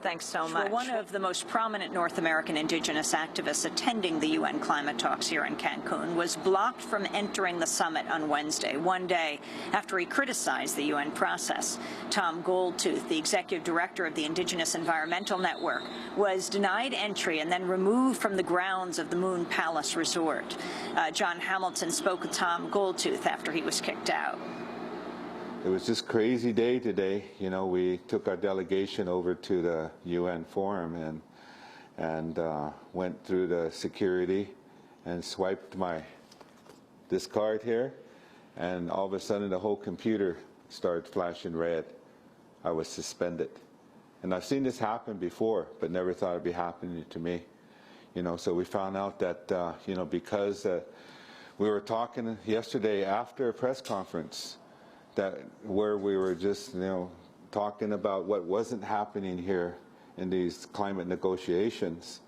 Thanks so much. One of the most prominent North American Indigenous activists attending the UN climate talks here in Cancun was blocked from entering the summit on Wednesday, one day after he criticized the UN process. Tom Goldtooth, the executive director of the Indigenous Environmental Network, was denied entry and then removed from the grounds of the Moon Palace Resort. John Hamilton spoke with Tom Goldtooth after he was kicked out. It was just a crazy day today. You know, we took our delegation over to the UN forum and went through the security and swiped this card here, and all of a sudden the whole computer started flashing red. I was suspended. And I've seen this happen before, but never thought it'd be happening to me. You know, so we found out that, you know, because we were talking yesterday after a press conference, where we were just, you know, talking about what wasn't happening here in these climate negotiations.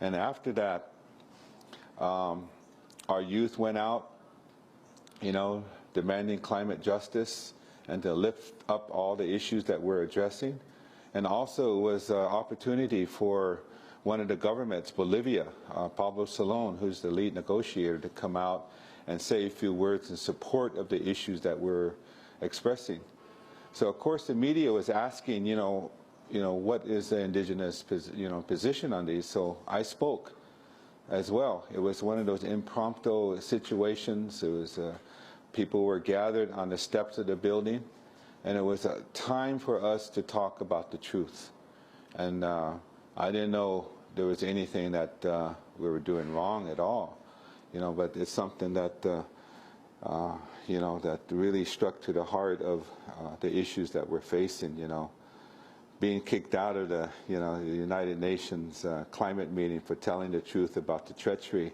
And after that, our youth went out, you know, demanding climate justice and to lift up all the issues that we're addressing. And also it was an opportunity for one of the governments, Bolivia, Pablo Salón, who's the lead negotiator, to come out and say a few words in support of the issues that we're expressing. So of course the media was asking, you know, what is the indigenous, position on these? So I spoke as well. It was one of those impromptu situations. It was people were gathered on the steps of the building, and it was a time for us to talk about the truth. And I didn't know there was anything that we were doing wrong at all, you know. But it's something that you know, that really struck to the heart of the issues that we're facing, you know. Being kicked out of the, you know, the United Nations climate meeting for telling the truth about the treachery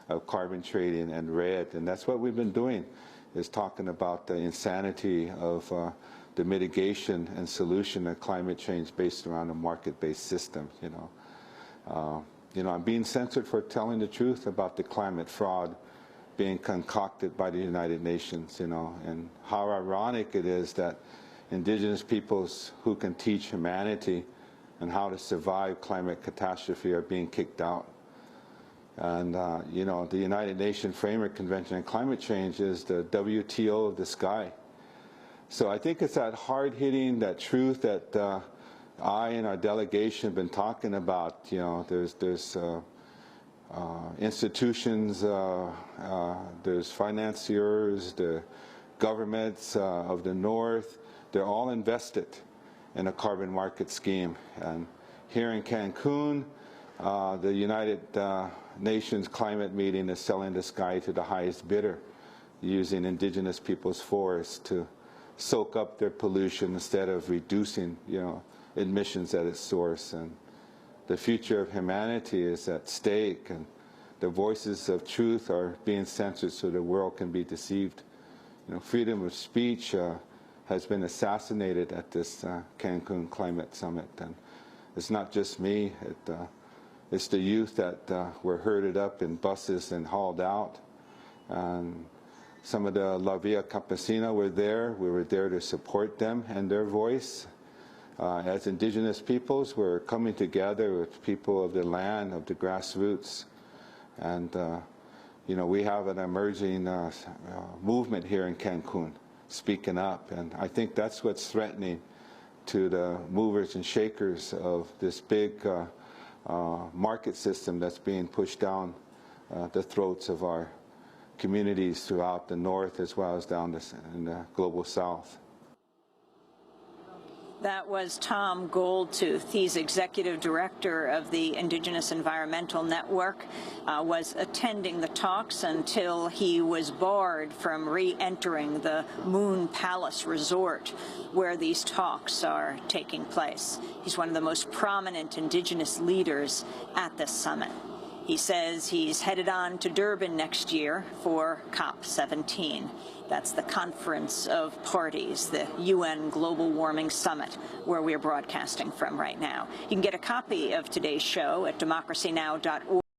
of carbon trading and REDD. And that's what we've been doing, is talking about the insanity of the mitigation and solution of climate change based around a market-based system, you know. You know, I'm being censored for telling the truth about the climate fraud being concocted by the United Nations, you know, and how ironic it is that indigenous peoples who can teach humanity and how to survive climate catastrophe are being kicked out. And, you know, the United Nations Framework Convention on Climate Change is the WTO of the sky. So I think it's that hard-hitting, that truth that I and our delegation have been talking about. You know, there's institutions, there's financiers, the governments of the North, they're all invested in a carbon market scheme. And here in Cancun, the United Nations climate meeting is selling the sky to the highest bidder, using indigenous people's forests to soak up their pollution instead of reducing, you know, emissions at its source. And the future of humanity is at stake, and the voices of truth are being censored so the world can be deceived. You know, freedom of speech has been assassinated at this Cancun Climate Summit. And it's not just me, it's the youth that were herded up in buses and hauled out. And some of the La Via Campesina were there. We were there to support them and their voice. As indigenous peoples, we're coming together with people of the land, of the grassroots. And, you know, we have an emerging movement here in Cancun, speaking up. And I think that's what's threatening to the movers and shakers of this big market system that's being pushed down the throats of our communities throughout the North as well as down in the global South. That was Tom Goldtooth. He's executive director of the Indigenous Environmental Network, was attending the talks until he was barred from re-entering the Moon Palace Resort where these talks are taking place. He's one of the most prominent indigenous leaders at this summit. He says he's headed on to Durban next year for COP17. That's the Conference of Parties, the UN Global Warming Summit, where we're broadcasting from right now. You can get a copy of today's show at democracynow.org.